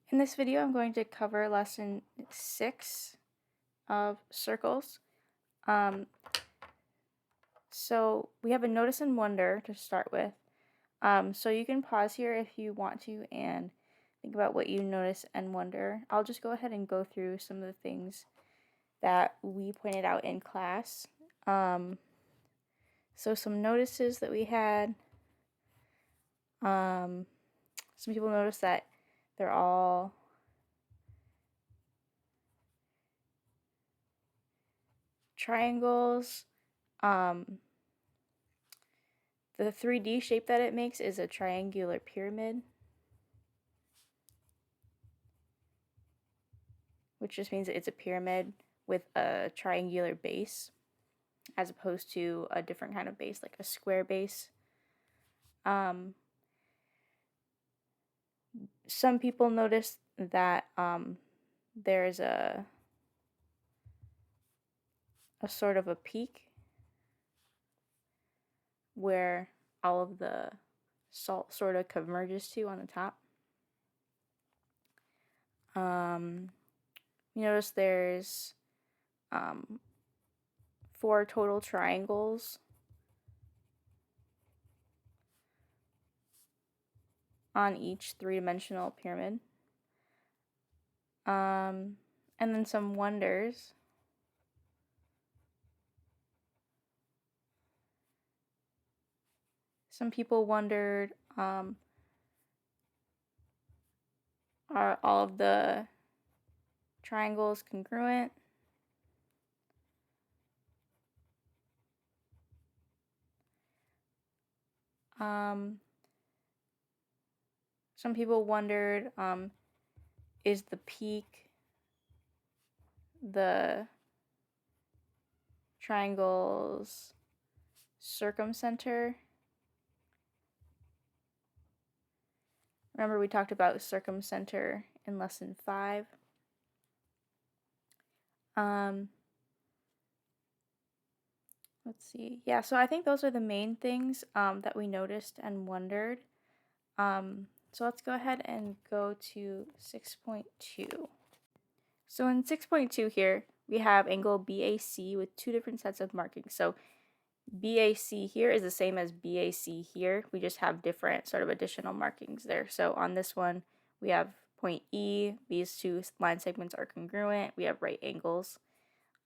In this video, I'm going to cover lesson 6 of circles. So we have a notice and wonder to start with. So you can pause here if you want to and think about what you notice and wonder. I'll just go ahead and go through some of the things that we pointed out in class. So some notices that we had. Some people noticed that they're all triangles. The 3D shape that it makes is a triangular pyramid, which just means that it's a pyramid with a triangular base, as opposed to a different kind of base, like a square base. Some people notice that there's a sort of a peak where all of the salt sort of converges to on the top. You notice there's 4 total triangles on each 3-dimensional pyramid. And then some wonders. Some people wondered, are all of the triangles congruent? Some people wondered, is the peak the triangle's circumcenter? Remember we talked about circumcenter in lesson 5. Let's see. Yeah, so I think those are the main things that we noticed and wondered. So let's go ahead and go to 6.2. So in 6.2 here, we have angle BAC with 2 different sets of markings. So BAC here is the same as BAC here. We just have different sort of additional markings there. So on this one, we have point E. These 2 line segments are congruent. We have right angles.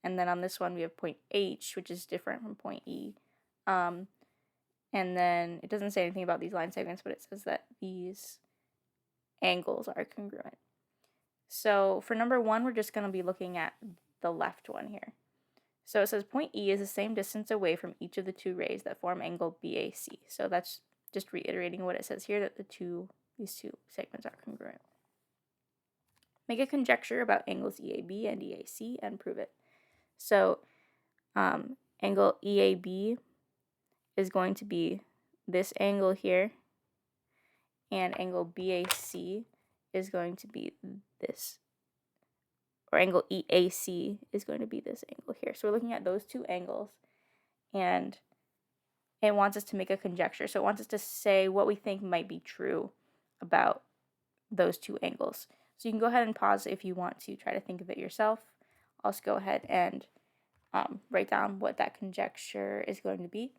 And then on this one, we have point H, which is different from point E. And then it doesn't say anything about these line segments, but it says that these angles are congruent. So for number 1, we're just going to be looking at the left one here. So it says point E is the same distance away from each of the 2 rays that form angle BAC. So that's just reiterating what it says here, that these two segments are congruent. Make a conjecture about angles EAB and EAC and prove it. So angle EAB is going to be this angle here, and angle BAC is going to be this, or angle EAC is going to be this angle here. So we're looking at those 2 angles, and it wants us to make a conjecture. So it wants us to say what we think might be true about those 2 angles. So you can go ahead and pause if you want to try to think of it yourself. I'll just go ahead and write down what that conjecture is going to be.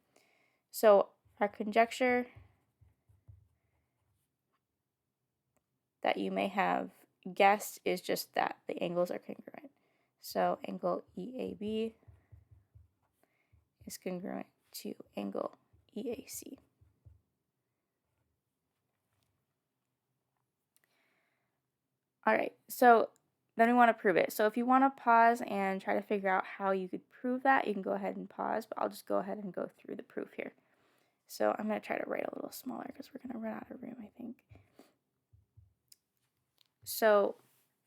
So our conjecture that you may have guessed is just that the angles are congruent. So angle EAB is congruent to angle EAC. All right, so then we want to prove it. So if you want to pause and try to figure out how you could prove that, you can go ahead and pause, but I'll just go ahead and go through the proof here. So I'm going to try to write a little smaller because we're going to run out of room, I think. So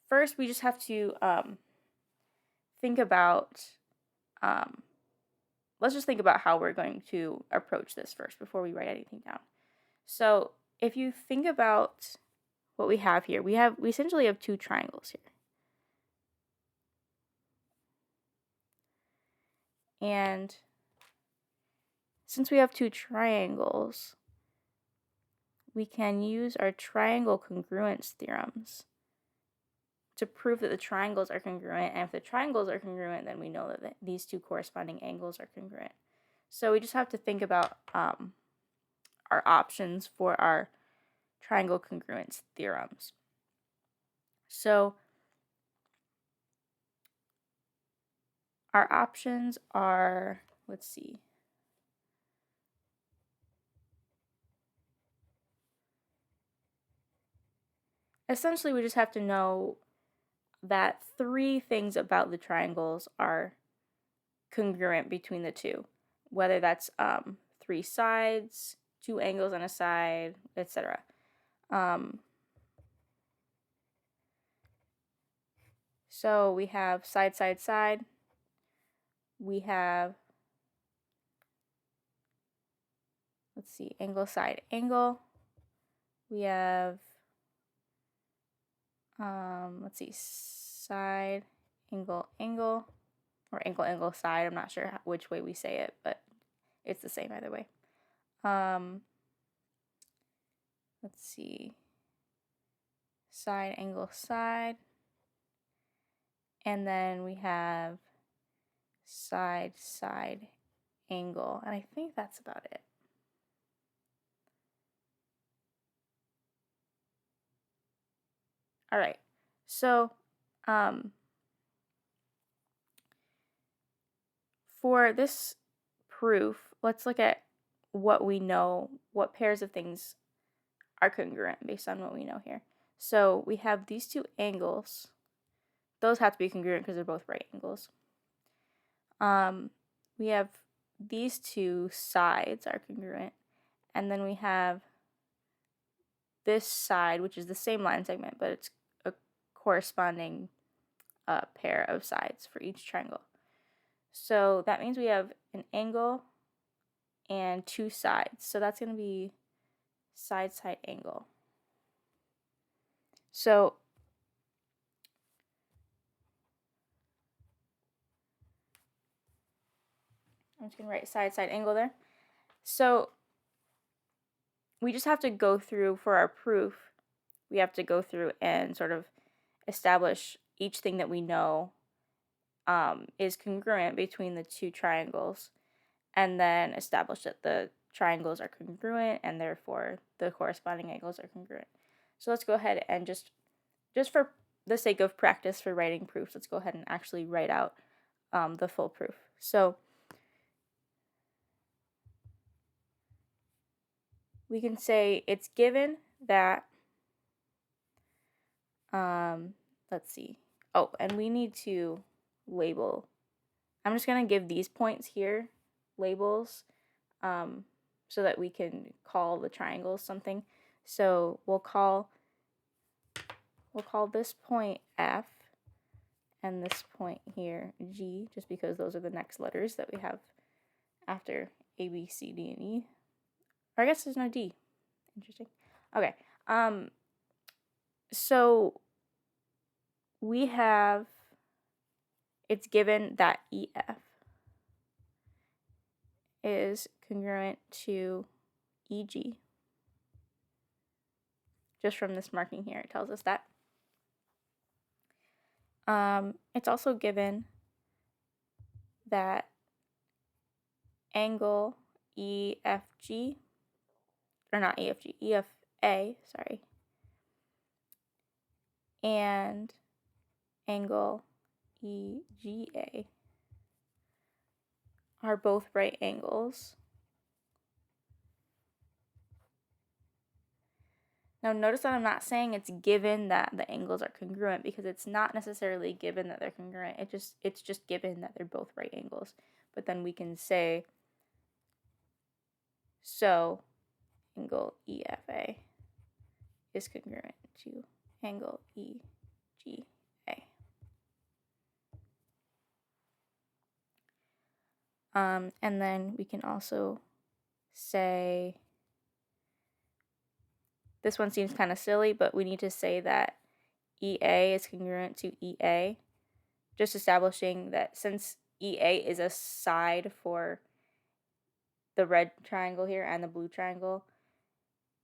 first we just have to think about, let's just think about how we're going to approach this first before we write anything down. So if you think about what we have here, we essentially have 2 triangles here. And since we have 2 triangles, we can use our triangle congruence theorems to prove that the triangles are congruent, and if the triangles are congruent, then we know that these two corresponding angles are congruent. So we just have to think about our options for our triangle congruence theorems. So our options are, let's see. Essentially, we just have to know that 3 things about the triangles are congruent between the two, whether that's 3 sides, 2 angles on a side, etc. So we have side, side, side. We have, let's see, angle, side, angle. We have, let's see, side, angle, angle, or angle, angle, side. I'm not sure which way we say it, but it's the same either way. Let's see, side, angle, side. And then we have side, side, angle. And I think that's about it. All right, so for this proof, let's look at what we know, what pairs of things are congruent based on what we know here. So we have these 2 angles. Those have to be congruent because they're both right angles. We have these 2 sides are congruent. And then we have this side, which is the same line segment, but it's a corresponding pair of sides for each triangle. So that means we have an angle and 2 sides. So that's going to be side, side, angle. So I'm just going to write side, side, angle there. So we just have to go through, for our proof, we have to go through and sort of establish each thing that we know is congruent between the 2 triangles, and then establish that the triangles are congruent and therefore the corresponding angles are congruent. So let's go ahead and just for the sake of practice for writing proofs, let's go ahead and actually write out the full proof. So we can say it's given that, let's see. Oh, and we need to label. I'm just going to give these points here labels so that we can call the triangles something. So we'll call this point F and this point here G, just because those are the next letters that we have after A, B, C, D, and E. Or I guess there's no D. Interesting. Okay. So we have, it's given that EF is congruent to EG. Just from this marking here, it tells us that. It's also given that angle EFG, or not EFG, EFA, sorry, and angle EGA are both right angles. Now notice that I'm not saying it's given that the angles are congruent, because it's not necessarily given that they're congruent. It's just given that they're both right angles. But then we can say, so angle EFA is congruent to angle EGA. And then we can also say, this one seems kind of silly, but we need to say that EA is congruent to EA, just establishing that since EA is a side for the red triangle here and the blue triangle,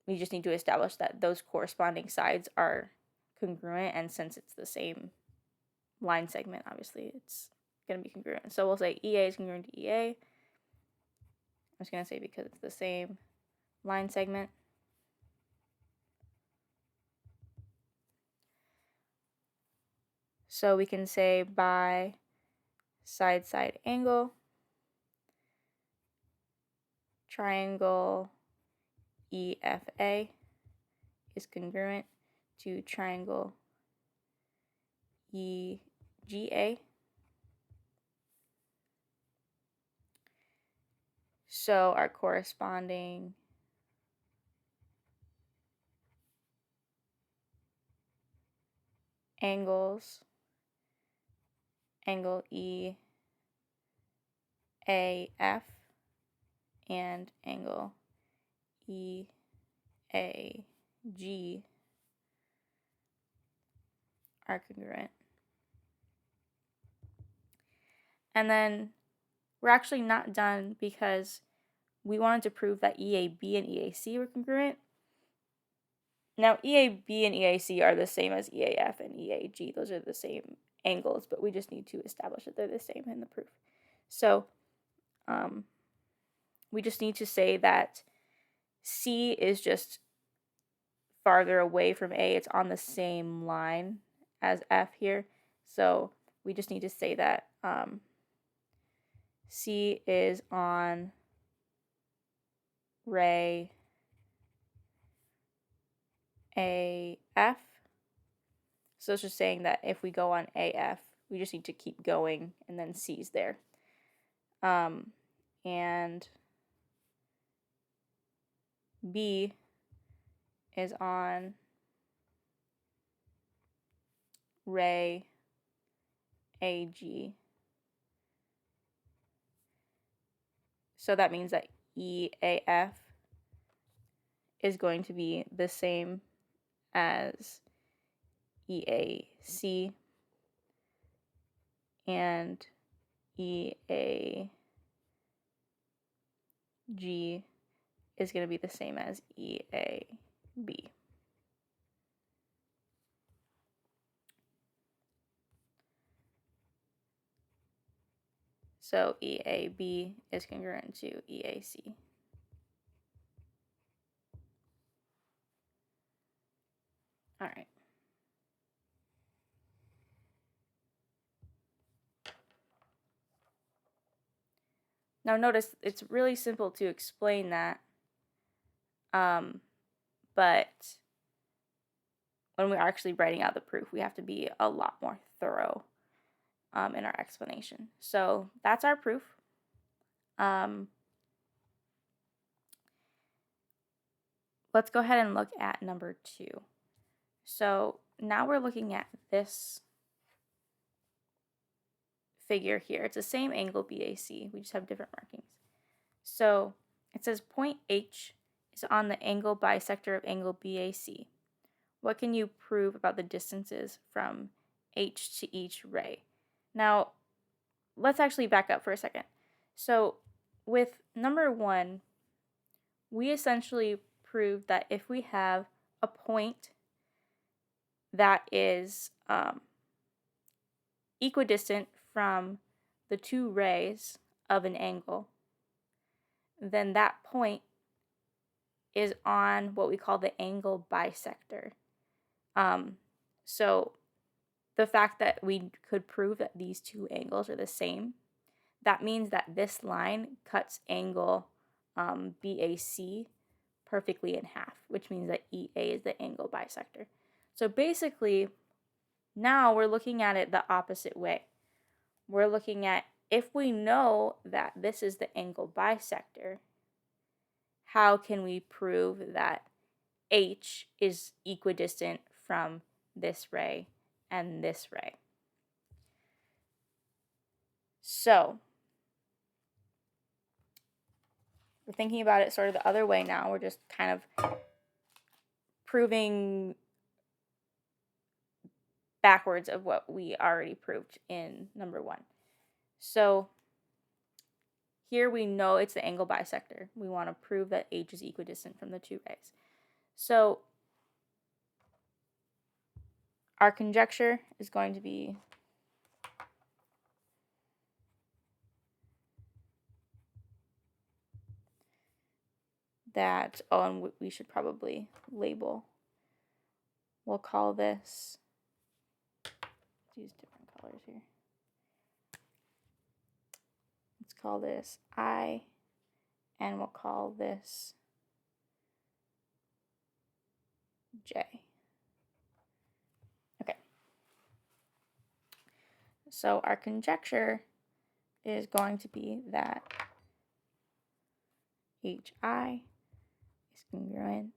we just need to establish that those corresponding sides are congruent, and since it's the same line segment, obviously it's going to be congruent. So we'll say EA is congruent to EA. I'm just going to say because it's the same line segment. So we can say by side-side angle, triangle EFA is congruent to triangle EGA. So our corresponding angles, angle EAF and angle EAG, are congruent. And then we're actually not done because we wanted to prove that EAB and EAC were congruent. Now, EAB and EAC are the same as EAF and EAG. Those are the same angles, but we just need to establish that they're the same in the proof. So we just need to say that C is just farther away from A. It's on the same line as F here. So we just need to say that C is on ray AF. So it's just saying that if we go on AF, we just need to keep going, and then C's there. And B is on ray AG. So that means that EAF is going to be the same as EAC, and EAG is going to be the same as EAB. So EAB is congruent to EAC. All right. Now notice it's really simple to explain that, but when we're actually writing out the proof, we have to be a lot more thorough in our explanation. So that's our proof. Let's go ahead and look at number 2. So now we're looking at this figure here. It's the same angle BAC, we just have different markings. So it says point H is on the angle bisector of angle BAC. What can you prove about the distances from H to each ray? Now, let's actually back up for a second. So with number 1, we essentially proved that if we have a point that is equidistant from the two rays of an angle, then that point is on what we call the angle bisector. So the fact that we could prove that these two angles are the same, that means that this line cuts angle BAC perfectly in half, which means that EA is the angle bisector. So basically, now we're looking at it the opposite way. We're looking at, if we know that this is the angle bisector, how can we prove that H is equidistant from this ray and this ray? So we're thinking about it sort of the other way now. We're just kind of proving backwards of what we already proved in number 1. So here we know it's the angle bisector. We want to prove that H is equidistant from the two rays. So our conjecture is going to be that, oh, and we should probably label. We'll call this, let's use different colors here. Let's call this I, and we'll call this J. Okay. So our conjecture is going to be that HI is congruent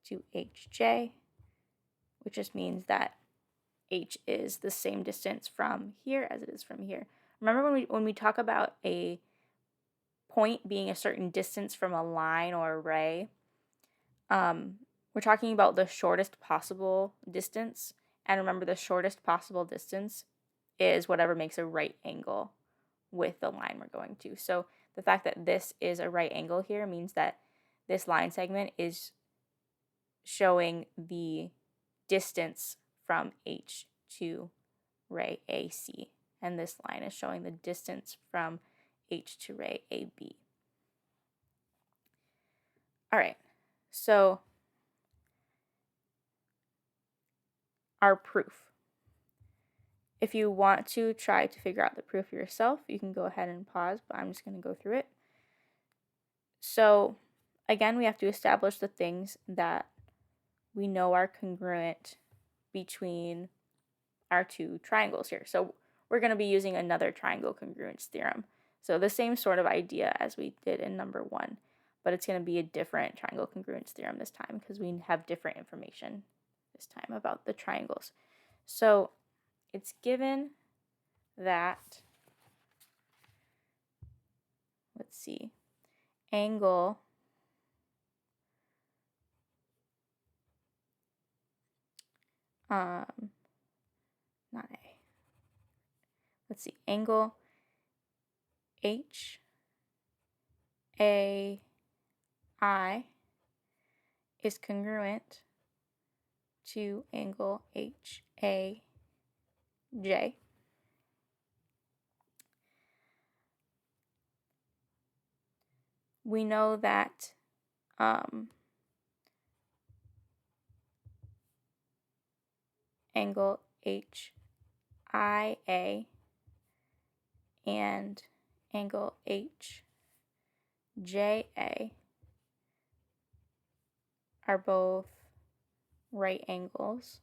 to HJ, which just means that H is the same distance from here as it is from here. Remember when we talk about a point being a certain distance from a line or a ray, we're talking about the shortest possible distance. And remember, the shortest possible distance is whatever makes a right angle with the line we're going to. So the fact that this is a right angle here means that this line segment is showing the distance from H to ray AC. And this line is showing the distance from H to ray AB. All right, so our proof. If you want to try to figure out the proof yourself, you can go ahead and pause, but I'm just going to go through it. So again, we have to establish the things that we know are congruent between our two triangles here. So we're going to be using another triangle congruence theorem. So the same sort of idea as we did in number 1, but it's going to be a different triangle congruence theorem this time because we have different information this time about the triangles. So it's given that, let's see, angle not A. Let's see, angle HAI is congruent to angle HAJ. We know that angle HIA and angle HJA are both right angles.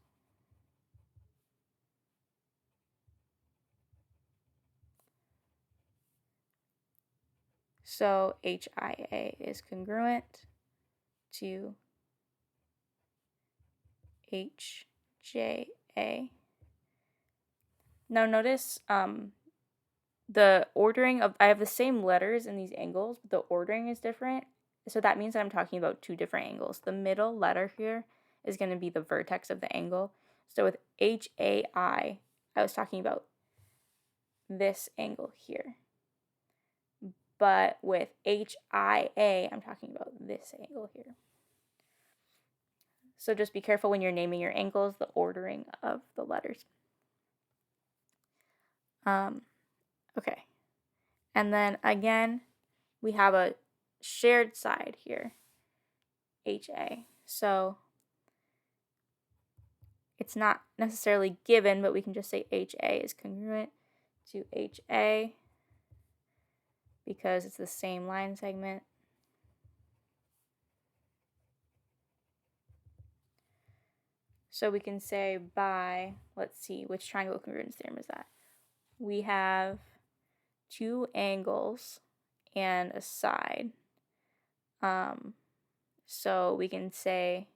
So HIA is congruent to HJA. Now notice the ordering of, I have the same letters in these angles, but the ordering is different. So that means that I'm talking about two different angles. The middle letter here is going to be the vertex of the angle. So with HAI, I was talking about this angle here. But with HIA, I'm talking about this angle here. So just be careful when you're naming your angles, the ordering of the letters. Okay. And then again, we have a shared side here, HA. So it's not necessarily given, but we can just say HA is congruent to HA because it's the same line segment. So we can say by, let's see, which triangle congruence theorem is that? We have two angles and a side. So we can say,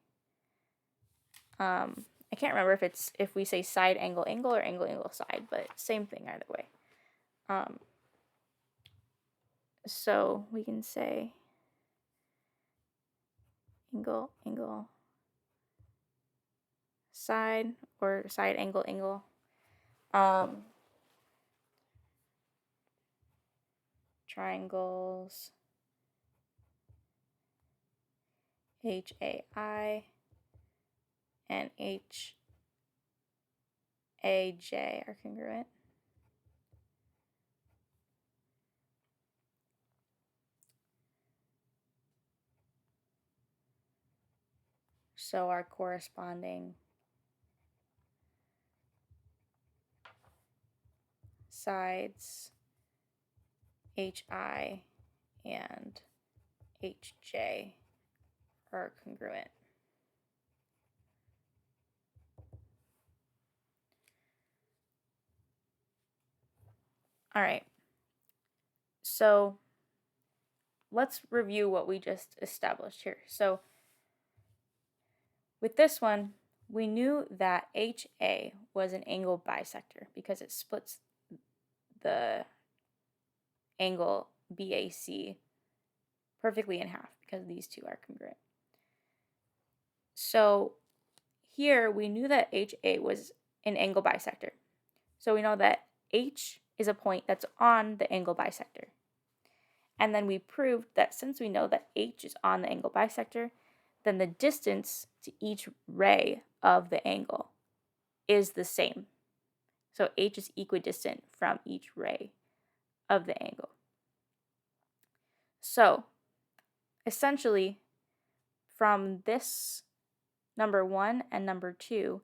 I can't remember if we say side angle angle or angle angle side, but same thing either way. So we can say angle angle side or side angle angle. Triangles HAI and HJA AJ are congruent. So our corresponding sides HI and HJ are congruent. All right. So let's review what we just established here. So with this one, we knew that HA was an angle bisector because it splits the angle BAC perfectly in half because these two are congruent. So here we knew that HA was an angle bisector. So we know that H is a point that's on the angle bisector. And then we proved that since we know that H is on the angle bisector, then the distance to each ray of the angle is the same. So H is equidistant from each ray of the angle. So essentially, from this number 1 and number 2,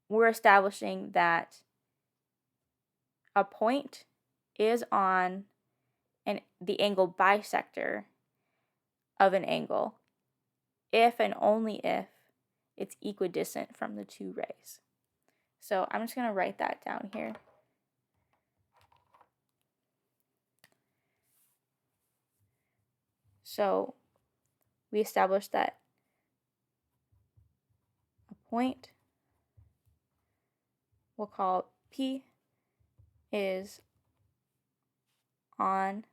we're establishing that a point is on the angle bisector of an angle if and only if it's equidistant from the two rays. So I'm just going to write that down here. So we established that a point we'll call P is on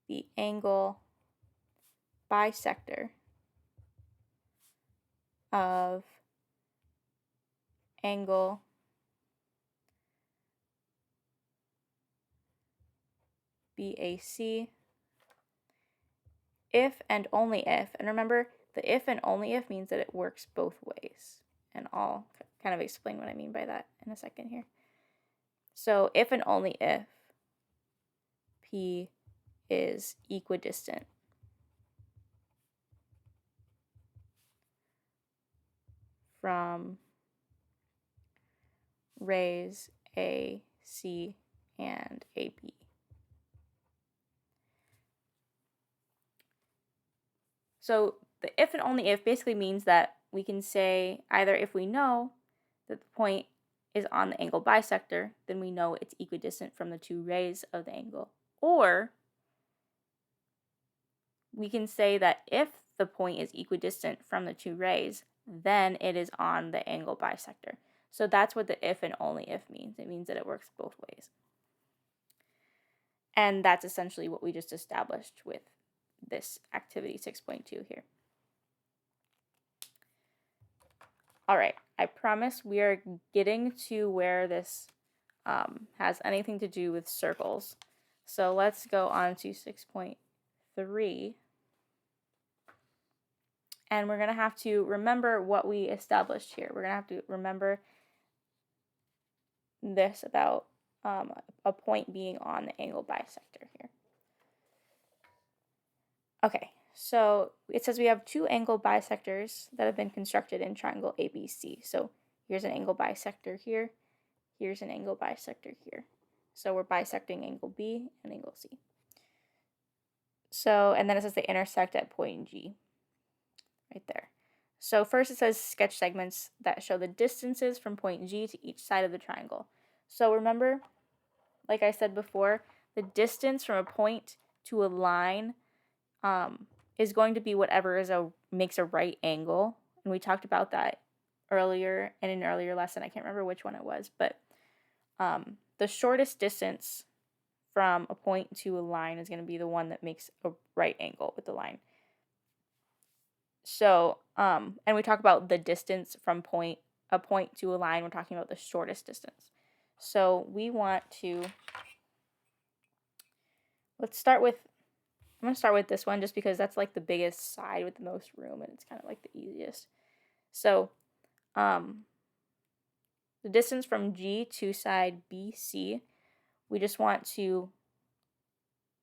the angle bisector of angle BAC if and only if, and remember the if and only if means that it works both ways, and I'll kind of explain what I mean by that in a second here. So if and only if P is equidistant from rays AC and AB. So the if and only if basically means that we can say either if we know that the point is on the angle bisector, then we know it's equidistant from the two rays of the angle. Or we can say that if the point is equidistant from the two rays, then it is on the angle bisector. So that's what the if and only if means. It means that it works both ways. And that's essentially what we just established with this activity 6.2 here. All right, I promise we are getting to where this has anything to do with circles. So let's go on to 6.3. And we're going to have to remember what we established here. We're going to have to remember this about a point being on the angle bisector here. Okay, so it says we have two angle bisectors that have been constructed in triangle ABC. So here's an angle bisector here. Here's an angle bisector here. So we're bisecting angle B and angle C. So, and then it says they intersect at point G, right there. So first it says sketch segments that show the distances from point G to each side of the triangle. So remember, like I said before, the distance from a point to a line is going to be whatever makes a right angle. And we talked about that earlier in an earlier lesson. I can't remember which one it was, but the shortest distance from a point to a line is going to be the one that makes a right angle with the line. So, and we talk about the distance from a point to a line, we're talking about the shortest distance. So we want to, I'm going to start with this one just because that's like the biggest side with the most room and it's kind of like the easiest. So the distance from G to side BC, we just want to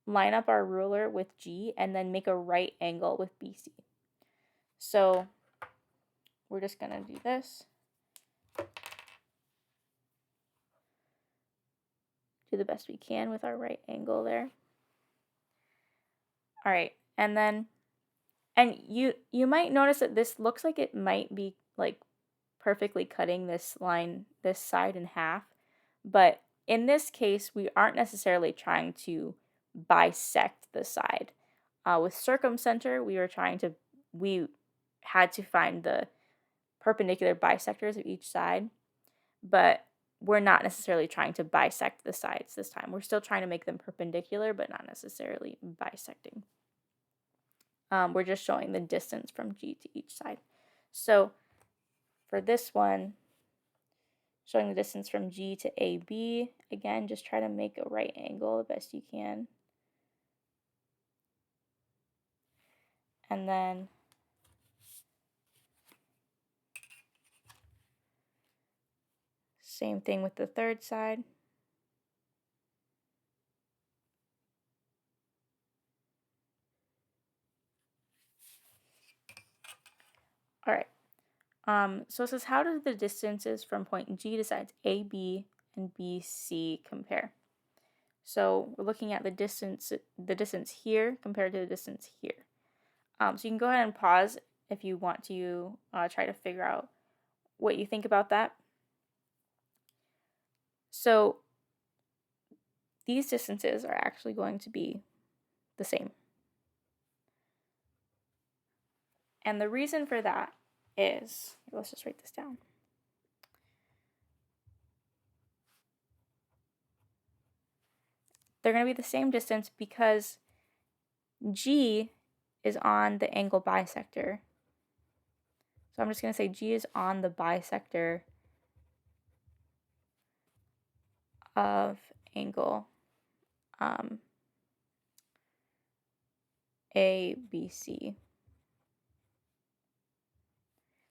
line up our ruler with G and then make a right angle with BC. So we're just going to do this. Do the best we can with our right angle there. All right, and you might notice that this looks like it might be like perfectly cutting this line, this side in half, but in this case, we aren't necessarily trying to bisect the side. With circumcenter, we had to find the perpendicular bisectors of each side, but we're not necessarily trying to bisect the sides this time. We're still trying to make them perpendicular, but not necessarily bisecting. We're just showing the distance from G to each side. So for this one, showing the distance from G to AB, again, just try to make a right angle the best you can. And then same thing with the third side. All right. So it says, how do the distances from point G to sides AB and BC compare? So we're looking at the distance here compared to the distance here. So you can go ahead and pause if you want to try to figure out what you think about that. So these distances are actually going to be the same. And the reason for that is, let's just write this down. They're going to be the same distance because G is on the angle bisector. So I'm just going to say G is on the bisector of angle ABC.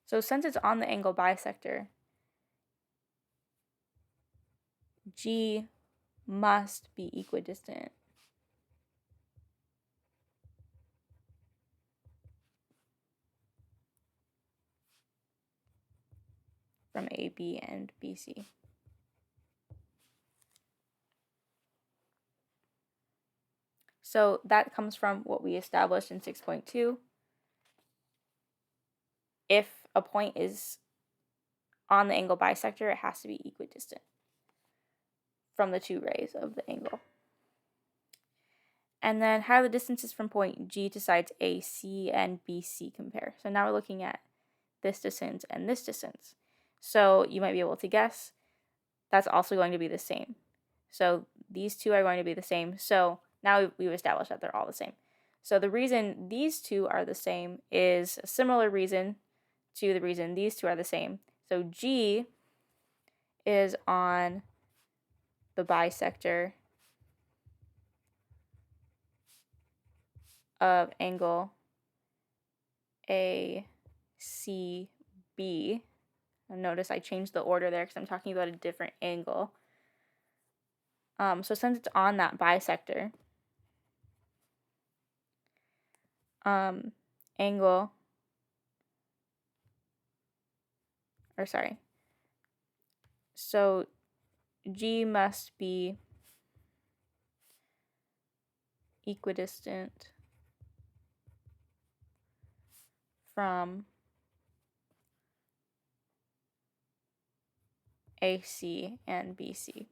So since it's on the angle bisector, G must be equidistant from AB and BC. So that comes from what we established in 6.2. If a point is on the angle bisector, it has to be equidistant from the two rays of the angle. And then how do the distances from point G to sides AC and BC compare? So now we're looking at this distance and this distance. So you might be able to guess that's also going to be the same. So these two are going to be the same. So now we've established that they're all the same. So the reason these two are the same is a similar reason to the reason these two are the same. So G is on the bisector of angle ACB. And notice I changed the order there because I'm talking about a different angle. So since it's on that bisector, so G must be equidistant from AC and BC.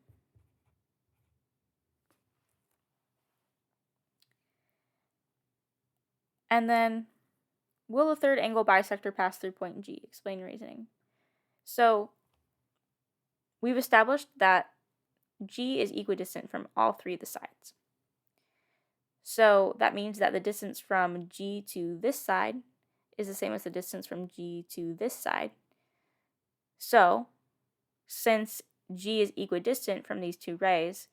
And then, will the third angle bisector pass through point G? Explain reasoning. So we've established that G is equidistant from all three of the sides. So that means that the distance from G to this side is the same as the distance from G to this side. So since G is equidistant from these two rays,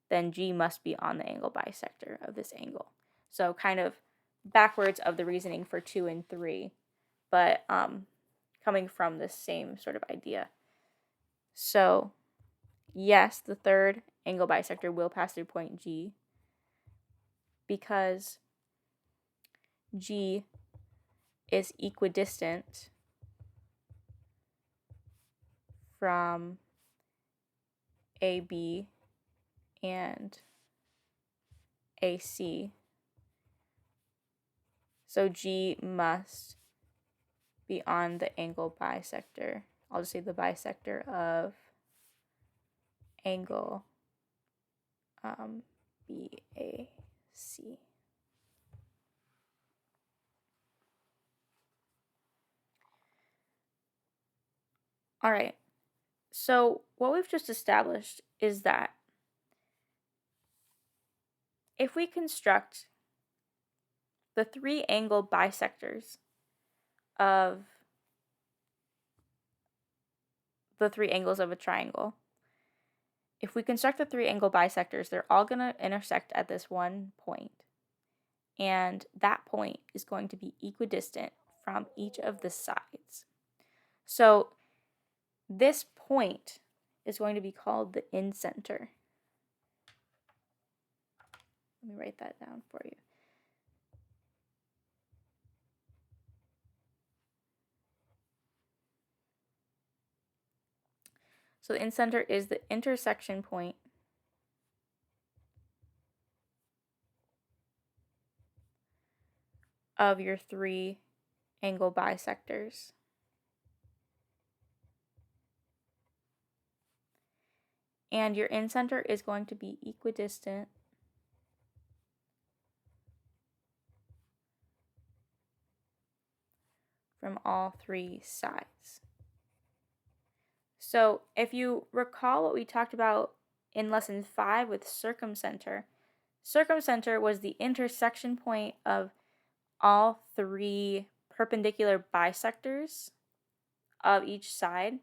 then G must be on the angle bisector of this angle. So kind of backwards of the reasoning for 2 and 3, but kind coming from the same sort of idea. So yes, the third angle bisector will pass through point G because G is equidistant from AB and AC. So G must be on the angle bisector. I'll just say the bisector of angle BAC. All right, so what we've just established is that if we construct the three angle bisectors of the three angles of a triangle, if we construct the three angle bisectors, they're all going to intersect at this one point. And that point is going to be equidistant from each of the sides. So this point is going to be called the incenter. Let me write that down for you. So the incenter is the intersection point of your three angle bisectors. And your incenter is going to be equidistant from all three sides. So if you recall what we talked about in lesson 5 with circumcenter, circumcenter was the intersection point of all three perpendicular bisectors of each side,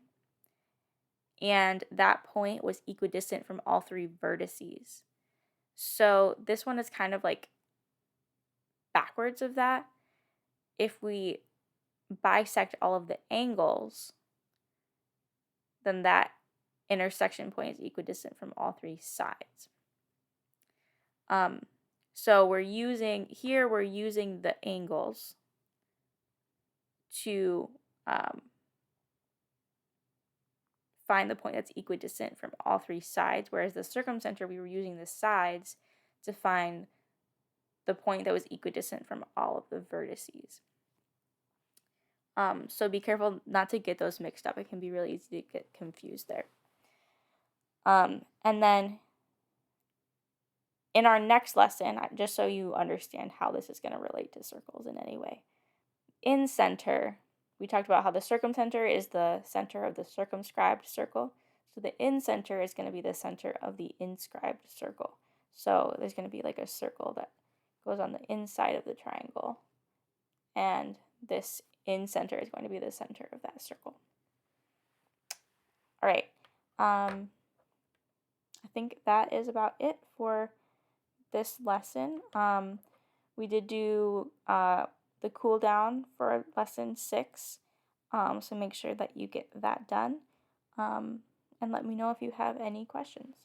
and that point was equidistant from all three vertices. So this one is kind of like backwards of that. If we bisect all of the angles, then that intersection point is equidistant from all three sides. So we're using the angles to find the point that's equidistant from all three sides, whereas the circumcenter, we were using the sides to find the point that was equidistant from all of the vertices. So be careful not to get those mixed up. It can be really easy to get confused there. And then in our next lesson, just so you understand how this is going to relate to circles in any way, incenter, we talked about how the circumcenter is the center of the circumscribed circle. So the incenter is going to be the center of the inscribed circle. So there's going to be like a circle that goes on the inside of the triangle. And this incenter is going to be the center of that circle. All right. I think that is about it for this lesson. We did do the cool down for lesson 6, so make sure that you get that done, and let me know if you have any questions.